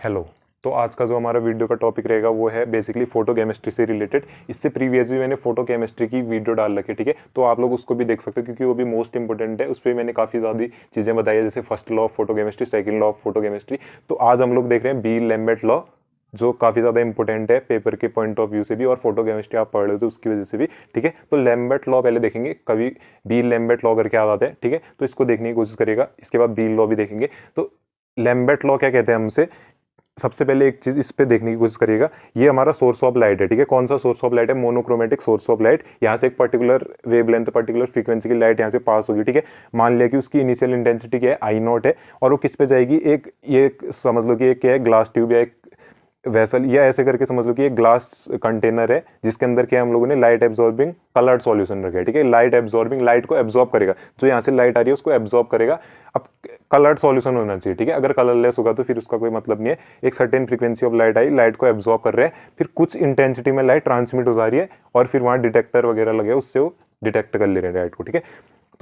Hello. तो आज का जो हमारा वीडियो का टॉपिक रहेगा वो है बेसिकली फोटो केमिस्ट्री से रिलेटेड। इससे प्रीवियस भी मैंने फोटो केमिस्ट्री की वीडियो डाल रखी है, ठीक है, तो आप लोग उसको भी देख सकते हो क्योंकि वो भी मोस्ट इंपॉर्टेंट है। उस पर मैंने काफ़ी ज़्यादा चीज़ें बताई है, जैसे first law of photo chemistry, second law of photo chemistry. तो आज हम लोग देख रहे हैं बी लैम्बर्ट लॉ, जो काफ़ी ज़्यादा इंपॉर्टेंट है पेपर के पॉइंट ऑफ व्यू से भी और फोटो केमिस्ट्री आप पढ़ रहे हो तो उसकी वजह से भी, ठीक है। तो लैम्बर्ट लॉ पहले देखेंगे, कभी बी लैम्बर्ट लॉ करके आ जाता है, ठीक है, तो इसको देखने की कोशिश करिएगा। इसके बाद बी लॉ भी देखेंगे। तो लैम्बर्ट लॉ क्या कहते हैं हमसे, सबसे पहले एक चीज इस पे देखने की कोशिश करिएगा। ये हमारा सोर्स ऑफ लाइट है, ठीक है। कौन सा सोर्स ऑफ लाइट है? Monochromatic source of light. यहाँ से एक पर्टिकुलर वेवलेंथ, पर्टिकुलर फ्रीक्वेंसी की लाइट यहाँ से पास होगी, ठीक है। मान लिया कि उसकी इनिशियल इंटेंसिटी क्या है, आई नॉट है, और वो किस पे जाएगी, एक ये समझ लो कि एक क्या है, ग्लास ट्यूब या एक वेसल, या ऐसे करके समझ लो कि एक ग्लास कंटेनर है जिसके अंदर क्या हम लोगों ने लाइट एब्जॉर्बिंग कलर्ड सॉल्यूशन रखा है, ठीक है। लाइट एब्जॉर्बिंग, लाइट को एब्जॉर्ब करेगा, जो यहाँ से लाइट आ रही है उसको एब्जॉर्ब करेगा। अब कलर्ड सॉल्यूशन होना चाहिए, ठीक है। अगर कलरलेस होगा तो फिर उसका कोई मतलब नहीं है। एक certain frequency of light I, light को एब्जॉर्ब कर रहे हैं, फिर कुछ इंटेंसिटी में लाइट ट्रांसमिट हो जा रही है और फिर वहां डिटेक्टर वगैरह लगे, उससे वो डिटेक्ट कर ले रहे हैं लाइट को, ठीक है।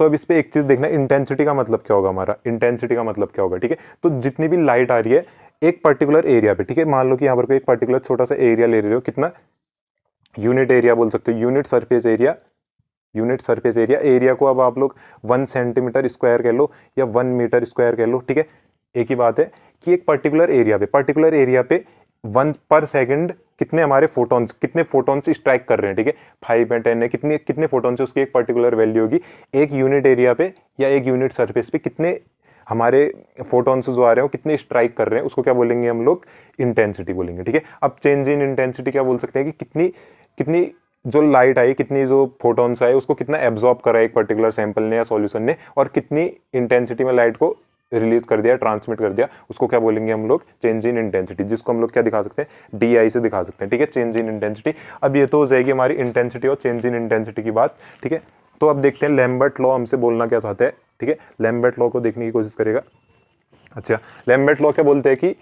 तो अब इस पे एक चीज देखना, इंटेंसिटी का मतलब क्या होगा हमारा, इंटेंसिटी का मतलब क्या होगा, ठीक है। तो जितनी भी लाइट आ रही है एक पर्टिकुलर एरिया पे, ठीक है, मान लो कि यहाँ पर कोई एक पर्टिकुलर छोटा सा एरिया ले रहे हो, कितना यूनिट एरिया बोल सकते हो, unit surface area, unit surface area. Area को अब आप लोग 1 सेंटीमीटर स्क्वायर कह लो या 1 मीटर स्क्वायर कह लो, ठीक है, एक ही बात है कि एक पर्टिकुलर एरिया पे 1 पर सेकंड कितने हमारे फोटॉन्स, कितने फोटॉन्स स्ट्राइक कर रहे हैं, ठीक है, 5 है, 10 है, कितने कितने फोटॉन्स, उसकी एक पर्टिकुलर वैल्यू होगी। एक यूनिट एरिया पे या एक यूनिट सरफेस पे कितने हमारे फोटॉन्स जो आ रहे हो, कितने स्ट्राइक कर रहे हैं, उसको क्या बोलेंगे हम लोग, इंटेंसिटी बोलेंगे, ठीक है। अब चेंज इन इंटेंसिटी क्या बोल सकते हैं कि कितनी कितनी जो लाइट आई, कितनी जो फोटॉन्स आए, उसको कितना एब्जॉर्ब करा एक पर्टिकुलर सैंपल ने या सॉल्यूशन ने, और कितनी इंटेंसिटी में लाइट को रिलीज कर दिया, ट्रांसमिट कर दिया, उसको क्या बोलेंगे हम लोग, चेंज इन इंटेंसिटी, जिसको हम लोग क्या दिखा सकते हैं, DI से दिखा सकते हैं, ठीक है, चेंज इन इंटेंसिटी। अब ये तो हो जाएगी हमारी इंटेंसिटी और चेंज इन इंटेंसिटी की बात, ठीक है। तो अब देखते हैं लैम्बर्ट लॉ हमसे बोलना क्या चाहते हैं, ठीक है। लैम्बर्ट लॉ को देखने की कोशिश करेगा। अच्छा, लैम्बर्ट लॉ क्या बोलते हैं कि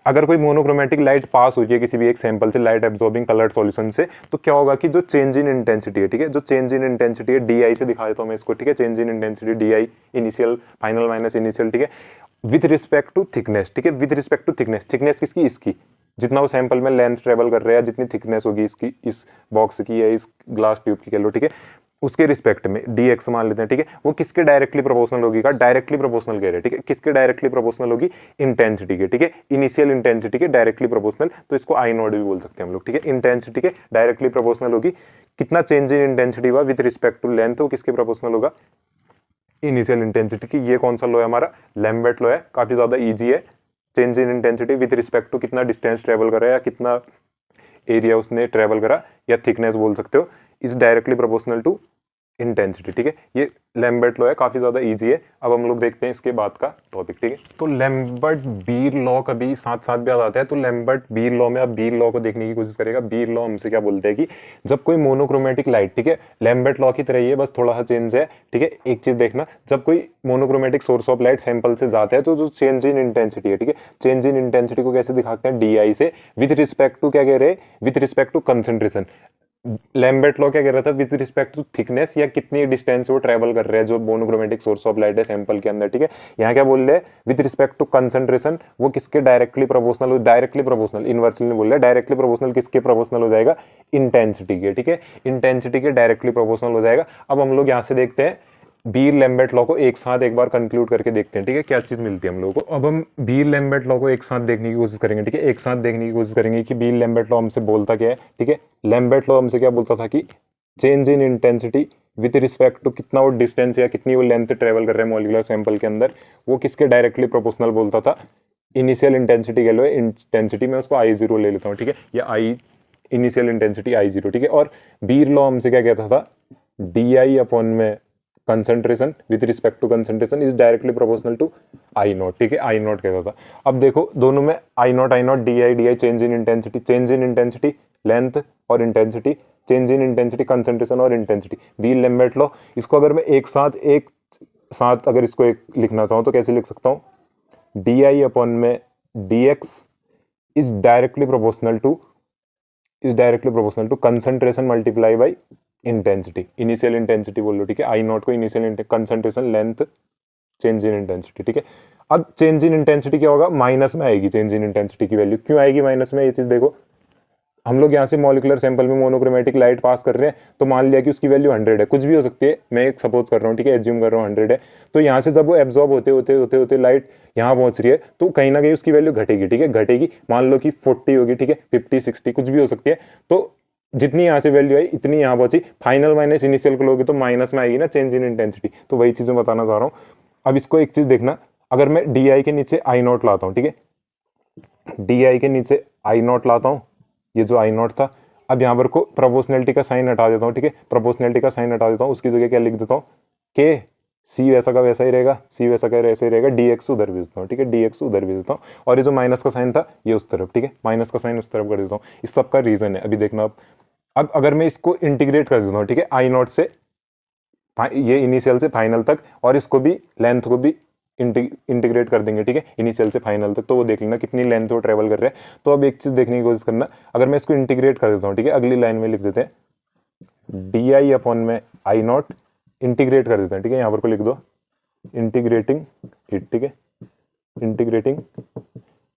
अगर कोई मोनोक्रोमेटिक लाइट पास हुई है किसी भी एक सैंपल से, लाइट एब्जॉर्बिंग कलर्ड सॉल्यूशन से, तो क्या होगा कि जो चेंज इन इंटेंसिटी है, ठीक है, जो चेंज इन इंटेंसिटी है, DI से दिखा देता हूं मैं इसको, ठीक है, change in intensity DI, initial final minus initial, ठीक है, विथ रिस्पेक्ट टू थिकनेस, ठीक है, with respect to thickness, thickness किसकी, इसकी, जितना वो सैंपल में लेंथ ट्रेवल कर रहा है, जितनी थिकनेस होगी इसकी, इस बॉक्स की या इस ग्लास ट्यूब की कह लो, ठीक है, उसके रिस्पेक्ट में DX मान लेते हैं, ठीक है, वो किसके डायरेक्टली प्रोपोर्शनल होगी का, डायरेक्टली प्रोपोर्शनल कह रहे हैं, ठीक है, किसके डायरेक्टली प्रोपोर्शनल होगी, इंटेंसिटी के, ठीक है, इनिशियल इंटेंसिटी के डायरेक्टली प्रोपोर्शनल, तो इसको I नॉट भी बोल सकते हैं हम लोग, ठीक है, इंटेंसिटी के डायरेक्टली प्रोपोर्शनल होगी। कितना चेंज इन इंटेंसिटी हुआ विद रिस्पेक्ट टू लेंथ, वो किसके प्रोपोर्शनल होगा, इनिशियल इंटेंसिटी की। ये कौन सा लॉ है हमारा, लैम्बर्ट लॉ है, काफी ज्यादा ईजी है। Change in intensity with respect to कितना डिस्टेंस ट्रेवल करा या कितना एरिया उसने ट्रेवल करा, या थिकनेस बोल सकते हो, is directly proportional to intensity, ठीक है। ये लैम्बर्ट लॉ है, काफी ज्यादा इजी है। अब हम लोग देखते हैं इसके बाद का टॉपिक, ठीक है। तो लैम्बर्ट बीर लॉ कभी साथ साथ भी आ जाता है, तो लैम्बर्ट बीर लॉ में आप बीर लॉ को देखने की कोशिश करेगा। बीर लॉ हमसे क्या बोलते हैं कि जब कोई मोनोक्रोमेटिक लाइट, ठीक है, लैम्बर्ट लॉ की तरह ही है, बस थोड़ा सा चेंज है, ठीक है। एक चीज देखना, जब कोई monochromatic source of light sample से जाता है तो जो चेंज इन इंटेंसिटी है, ठीक है, चेंज इन इंटेंसिटी को कैसे दिखाते हैं, DI से, विद रिस्पेक्ट टू क्या कह रहे हैं, with respect to concentration. Lambert law क्या कह रहा था, विद रिस्पेक्ट टू थिकनेस या कितनी डिस्टेंस वो ट्रेवल कर रहे हैं जो मोनोक्रोमेटिक सोर्स ऑफ लाइट है सैंपल के अंदर, ठीक है। यहाँ क्या बोल रहे हैं, विद रिस्पेक्ट टू कंसंट्रेशन, वो किसके directly proportional, directly proportional, inversely नहीं बोल रहे, डायरेक्टली प्रोपोर्शनल किसके प्रोपोर्शनल हो जाएगा, इंटेंसिटी के, ठीक है, इंटेंसिटी के डायरेक्टली प्रोपोर्शनल हो जाएगा। अब हम लोग यहाँ से देखते हैं बीर लैम्बर्ट लॉ को एक साथ एक बार कंक्लूड करके देखते हैं, ठीक है, क्या चीज मिलती है हम लोगों को। अब हम बीर लैम्बर्ट लॉ को एक साथ देखने की कोशिश करेंगे, ठीक है, एक साथ देखने की कोशिश करेंगे कि बीर लैम्बर्ट लॉ हमसे बोलता क्या है, ठीक है। लैम्बर्ट लॉ हमसे क्या बोलता था कि change in intensity with respect to कितना वो डिस्टेंस या कितनी वो लेंथ ट्रेवल कर रहे हैं मॉलिक्यूलर सैंपल के अंदर, वो किसके डायरेक्टली प्रोपोर्शनल बोलता था, इनिशियल इंटेंसिटी कह लो, इंटेंसिटी में उसको I0 ले लेता हूँ, ठीक है, या आई इनिशियल इंटेंसिटी I0, ठीक है। और बीर लॉ हमसे क्या कहता था, DI अपॉन में concentration with respect to concentration is directly proportional to I naught, ठीक है, I नॉट कहता था। अब देखो दोनों में I naught DI change in intensity, change in intensity length और intensity, change in intensity concentration और इंटेंसिटी, बीर लैम्बर्ट लॉ। इसको अगर मैं एक साथ अगर इसको एक लिखना चाहूँ तो कैसे लिख सकता हूँ, DI अपॉन में DX is directly proportional to concentration multiply by intensity, initial intensity बोल लो, ठीक है, I नॉट को initial concentration length change in intensity, ठीक है। अब चेंज इन इंटेंसिटी क्या होगा, माइनस में आएगी चेंज इन इंटेंसिटी की वैल्यू। क्यों आएगी माइनस में, ये चीज देखो, हम लोग यहाँ से मॉलिक्यूलर सैंपल में मोनोक्रोमेटिक लाइट पास कर रहे हैं, तो मान लिया कि उसकी वैल्यू 100 है, कुछ भी हो सकती है, मैं एक सपोज कर रहा हूँ, ठीक है, एज्यूम कर रहा हूँ 100 है। तो यहाँ से जब वो एब्जॉर्ब होते होते होते होते लाइट यहाँ पहुंच रही है, तो कहीं ना कहीं उसकी वैल्यू घटेगी, ठीक है, घटेगी, मान लो कि 40 होगी, ठीक है, 50 60 कुछ भी हो सकती है। तो जितनी यहाँ से वैल्यू आई इतनी यहाँ पहुंची, फाइनल माइनस इनिशियल को लोगे तो माइनस में आएगी ना चेंज इन इंटेंसिटी। तो वही चीज़ मैं बताना चाह रहा हूँ। अब इसको एक चीज़ देखना, अगर मैं डी आई के नीचे आई नॉट लाता हूँ, ठीक है, डी आई के नीचे आई नॉट लाता हूँ, ये जो आई नॉट था, अब यहाँ पर को प्रोपोर्शनलिटी का साइन हटा देता हूँ, ठीक है, प्रोपोर्शनलिटी का साइन हटा देता हूँ, उसकी जगह क्या लिख देता हूँ, के सी वैसा का वैसा ही रहेगा, सी वैसा का वैसा ही रहेगा, डी एक्स उधर भेज देता हूँ, ठीक है, डी एक्स उधर भेज देता हूँ, और ये जो माइनस का साइन था ये उस तरफ, ठीक है, माइनस का साइन उस तरफ कर देता हूँ। इस सब का रीजन है, अभी देखना। अब अगर मैं इसको इंटीग्रेट कर देता हूँ, ठीक है, आई नॉट से ये इनिशियल से फाइनल तक, और इसको भी लेंथ को भी इंटीग्रेट कर देंगे, ठीक है, इनिशियल से फाइनल तक, तो वो देख लेना कितनी लेंथ वो ट्रेवल कर रहे हैं। तो अब एक चीज देखने की कोशिश करना, अगर मैं इसको इंटीग्रेट कर देता हूँ, ठीक है, अगली लाइन में लिख देते हैं डी आई अपॉन में आई नॉट, इंटीग्रेट कर देते हैं, ठीक है, यहाँ पर को लिख दो इंटीग्रेटिंग इट, ठीक है, इंटीग्रेटिंग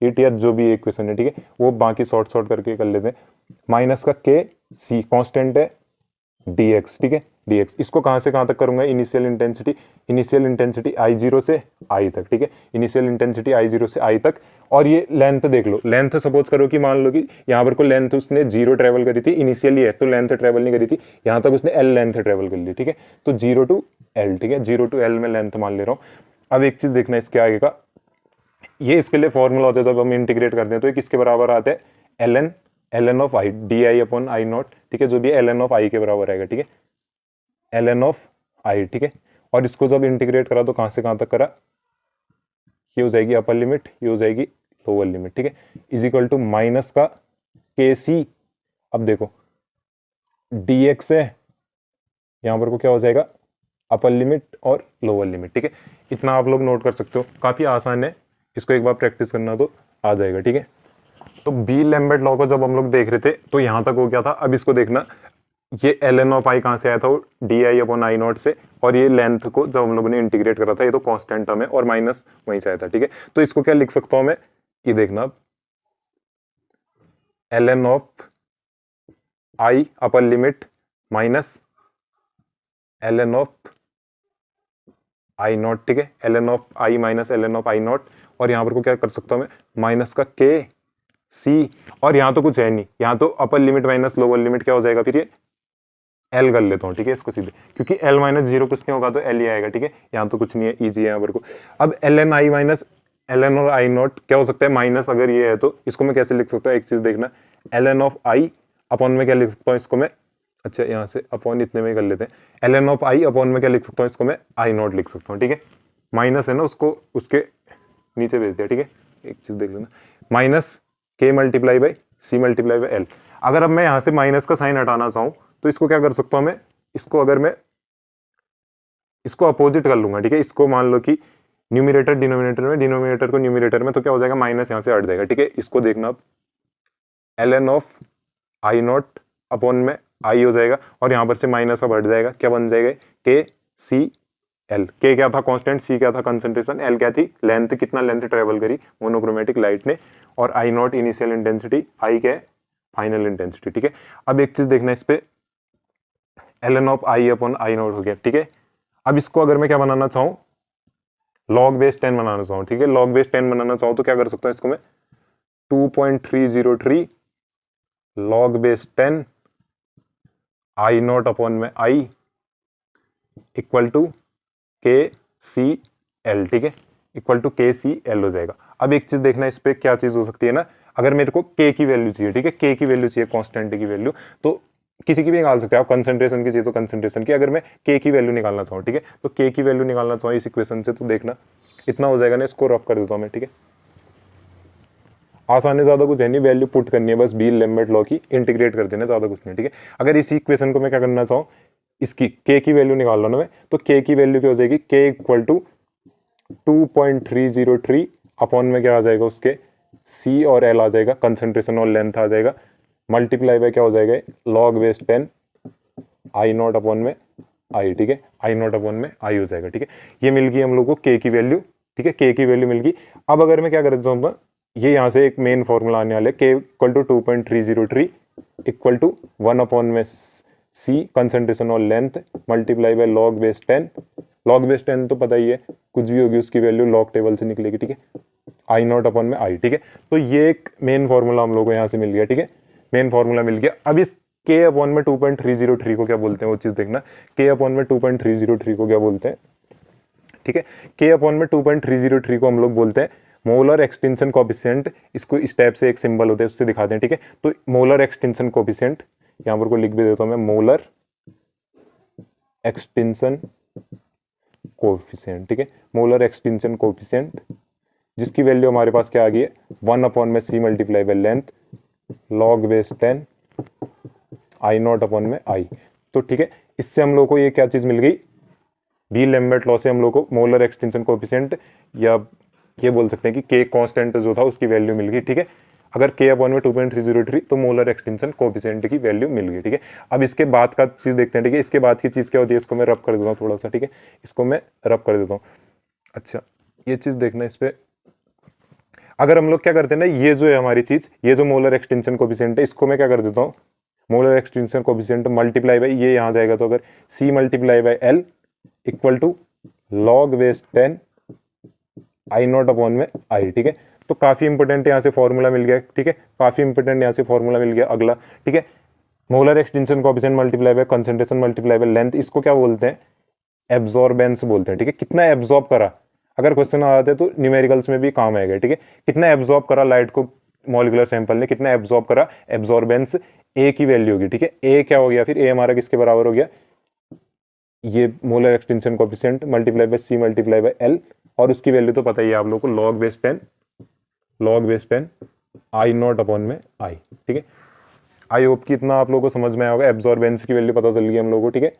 इट, या जो भी इक्वेशन है, ठीक है, वो बाकी शॉर्ट करके कर लेते हैं। माइनस का के सी कांस्टेंट है डी एक्स, ठीक है, डी एक्स, इसको कहाँ से कहाँ तक करूंगा, इनिशियल इंटेंसिटी आई जीरो से आई तक, ठीक है, इनिशियल इंटेंसिटी आई जीरो से आई तक। और ये लेंथ देख लो, लेंथ सपोज करो कि मान लो कि यहाँ पर को लेंथ उसने 0 ट्रेवल करी थी इनिशियली है, तो लेंथ ट्रेवल नहीं करी थी, यहाँ तक उसने एल लेंथ ट्रेवल कर ली, ठीक है, तो 0 to L, ठीक है, 0 to L में लेंथ मान ले रहा हूँ। अब एक चीज देखना इसके आगे का, ये इसके लिए फॉर्मूला होता है जब हम इंटीग्रेट करते हैं, तो ये किसके बराबर आते हैं, L N of I D I upon I naught, ठीक है, जो भी एल एन ऑफ आई के बराबर आएगा, ठीक है, एल एन ऑफ आई, ठीक है। और इसको जब इंटीग्रेट करा तो कहां से कहां तक करा, ये हो जाएगी अपर लिमिट, ये हो जाएगी लोअर लिमिट, ठीक है, इज इक्वल टू माइनस का के सी। अब देखो डी एक्स है, यहां पर को क्या हो जाएगा, अपर लिमिट और लोअर लिमिट, ठीक है, इतना आप लोग नोट कर सकते हो, काफी आसान है, इसको एक बार प्रैक्टिस करना तो आ जाएगा, ठीक है। तो बी लैम्बर्ट लॉ को जब हम लोग देख रहे थे तो यहां तक हो गया था। अब इसको देखना, ये एल एन ऑफ आई कहां से आया था, वो D I upon I not से, और ये लेंथ को जब हम लोगों ने इंटीग्रेट करा था, ये तो कांस्टेंट टर्म है, और माइनस वहीं से आया था, ठीक है। तो इसको क्या लिख सकता हूं मैं, ये देखना, अब L N of I upper limit minus L N of I naught, ठीक है, L N of I minus L N of I naught, और यहां पर को क्या कर सकता हूं मैं, माइनस का के सी, और यहां तो कुछ है नहीं, यहां तो अपर लिमिट माइनस लोअर लिमिट क्या हो जाएगा, फिर ये एल कर लेता हूँ, ठीक है, इसको सीधे, क्योंकि एल माइनस जीरो कुछ नहीं होगा तो एल ही आएगा, ठीक है, यहाँ तो कुछ नहीं है, इजी है यहाँ पर को। अब एल एन आई माइनस एल एन और आई नॉट क्या हो सकता है, माइनस अगर ये है तो इसको मैं कैसे लिख सकता हूँ, एक चीज देखना, L N of I upon में क्या लिख सकता हूँ, इसको मैं, अच्छा यहाँ से अपॉन इतने में कर लेते हैं, L N of I upon में क्या लिख सकता हूँ, इसको मैं आई नॉट लिख सकता हूँ, ठीक है, माइनस है ना, उसको उसके नीचे भेज दिया, ठीक है, एक चीज देख लेना, minus K multiply by C multiply by L. अगर अब मैं यहाँ से माइनस का साइन हटाना चाहूँ तो इसको क्या कर सकता हूँ मैं, इसको अगर मैं इसको अपोजिट कर लूंगा, ठीक है, इसको मान लो कि न्यूमिनेटर डिनोमिनेटर में, डिनोमिनेटर को न्यूमिनेटर में, तो क्या हो जाएगा, माइनस यहाँ से हट जाएगा, ठीक है, इसको देखना, अब L N of I naught upon में आई हो जाएगा, और यहाँ पर से माइनस अब हट जाएगा, क्या बन जाएगा, के सी एल, के क्या था कांस्टेंट, सी क्या था कंसंट्रेशन, एल क्या थी लेंथ, कितना लेंथ ट्रेवल करी मोनोक्रोमेटिक लाइट ने, और आई नॉट इनिशियल इंटेंसिटी, आई क्या है फाइनल इंटेंसिटी, ठीक है। अब एक चीज देखना, इस पे L N of I upon I naught हो गया, ठीक है। अब इसको अगर मैं क्या बनाना चाहूँ, लॉग बेस 10 बनाना चाहूँ, ठीक है, लॉग बेस 10 बनाना चाहूँ तो क्या कर सकता हूँ, इसको मैं 2.303 log base 10 I naught upon में आई इक्वल टू के सी एल, ठीक है, इक्वल टू के सी एल हो जाएगा। अब एक चीज देखना, इस पे क्या चीज हो सकती है ना, अगर मेरे को के की वैल्यू चाहिए, ठीक है, के की वैल्यू चाहिए कांस्टेंट की वैल्यू, तो किसी की भी निकाल सकते हैं आप, कंसंट्रेशन की चाहिए तो कंसंट्रेशन की, अगर मैं के की वैल्यू निकालना चाहूँ, ठीक है, तो के की वैल्यू निकालना चाहूँ इस इक्वेशन से, तो देखना इतना हो जाएगा ना, इसको रफ कर देता हूँ मैं, ठीक है, आसान है, ज्यादा कुछ है नहीं, वैल्यू पुट करनी है बस, बी लैम्बर्ट लॉ की इंटीग्रेट कर देना, ज्यादा कुछ नहीं, ठीक है। अगर इसी इक्वेशन को मैं क्या करना चाहूँ, इसकी के की वैल्यू निकाल लो ना मैं, तो के की वैल्यू क्या हो जाएगी, के इक्वल टू 2.303 अपॉन में क्या आ जाएगा, उसके सी और एल आ जाएगा, कंसंट्रेशन और लेंथ आ जाएगा, मल्टीप्लाई बाय क्या हो जाएगा, log base 10 I naught upon में आई, ठीक है, आई नॉट अपॉन में आई हो जाएगा, ठीक है। ये मिल गई हम लोग को के की वैल्यू, ठीक है, के की वैल्यू मिल गई। अब अगर मैं क्या कर देता हूँ, ये यहाँ से एक मेन फॉर्मूला आने वाला है, K equal to 2.303 equal to 1 upon में सी कंसंट्रेशन और length multiply by log base 10। Log base 10 तो पता ही है, कुछ भी होगी उसकी वैल्यू लॉग टेबल से निकलेगी, ठीक है, आई नॉट अपॉन में आई, ठीक है। तो ये एक मेन फॉर्मूला हम लोग को यहाँ से मिल गया, ठीक है, मेन फॉर्मूला मिल गया। अब इस के अपॉन में 2.303 को क्या बोलते हैं वो चीज़ देखना, के अपॉन में 2.303 को क्या बोलते हैं, ठीक है। के अपॉन में 2.303 को हम लोग बोलते हैं मोलर एक्सटेंशन कोफिशिएंट। इसको इस टाइप से एक सिंबल होता है, उससे दिखाते हैं, ठीक है। तो मोलर एक्सटेंशन कोफिशिएंट यहाँ पर को लिख भी देता हूँ मैं, मोलर एक्सटेंशन कोफिशिएंट, ठीक है, मोलर एक्सटेंशन कोफिशिएंट, जिसकी वैल्यू हमारे पास क्या आ गई है, 1 अपॉन में C multiply by length log base 10 I naught upon में आई। तो ठीक है, इससे हम लोग को ये क्या चीज़ मिल गई, डी लैम्बर्ट लॉ से हम लोग को मोलर एक्सटेंशन कोफिशिएंट, या ये बोल सकते हैं कि के कांस्टेंट जो था उसकी वैल्यू मिल गई, ठीक है। अगर के अपॉन में 2.303 तो मोलर एक्सटेंशन कोफिशिएंट की वैल्यू मिल गई, ठीक है। अब इसके बाद का चीज़ देखते हैं, ठीक है। इसके बाद की चीज़ क्या होती है, इसको मैं रब कर देता हूँ थोड़ा सा, ठीक है, इसको मैं रब कर देता हूँ। अच्छा, ये चीज़ देखना, इस पर अगर हम लोग क्या करते हैं ना, ये जो है हमारी चीज़, ये जो मोलर एक्सटेंशन कोफिशिएंट है, इसको मैं क्या कर देता हूँ, molar extension coefficient multiply by ये यहाँ जाएगा, तो अगर C multiply by L equal to log base 10 I naught upon में आई, ठीक है। तो काफ़ी इंपॉर्टेंट यहाँ से फॉर्मूला मिल गया, ठीक है, काफ़ी इंपॉर्टेंट यहाँ से फॉर्मूला मिल गया। अगला, ठीक है, molar extension coefficient multiply bye concentration multiply by length, इसको क्या बोलते हैं, एब्जॉर्बेंस बोलते हैं, ठीक है। कितना एब्जॉर्ब करा, अगर क्वेश्चन आ जाते तो न्यूमेरिकल्स में भी काम आएगा, ठीक है। कितना एब्जॉर्ब करा लाइट को मॉलिक्यूलर सैंपल ने, कितना एब्जॉर्ब करा, एब्जॉर्बेंस ए की वैल्यू होगी, ठीक है। ए क्या हो गया फिर, ए हमारा किसके बराबर हो गया, ये molar extension coefficient multiply by C multiply by L, और उसकी वैल्यू तो पता ही है आप लोगों को, log base 10 I naught upon में आई, ठीक है। आई होप कि इतना आप लोगों को समझ में आया होगा, एब्जॉर्बेंस की वैल्यू पता चल गई हम लोगों को, ठीक है।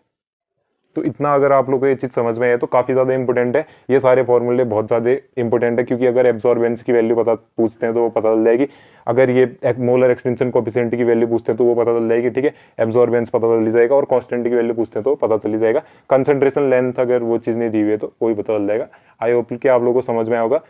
तो इतना अगर आप लोगों को ये चीज़ समझ में आए तो काफ़ी ज़्यादा इंपॉर्टेंट है, ये सारे फॉर्मूले बहुत ज़्यादा इंपॉर्टेंट है, क्योंकि अगर एब्जॉर्बेंस की वैल्यू पता पूछते हैं तो वो पता चल जाएगी, अगर ये मोलर एक्सटेंशन कोफिशिएंट की वैल्यू पूछते हैं तो वो पता चल जाएगी, ठीक है, एब्जॉर्बेंस पता चल जाएगा, और कांस्टेंट की वैल्यू पूछते हैं तो पता चल जाएगा, कंसंट्रेशन लेंथ अगर वो चीज़ नहीं दी हुई है तो वही पता चल जाएगा। आई होप कि आप लोगों को समझ में आएगा।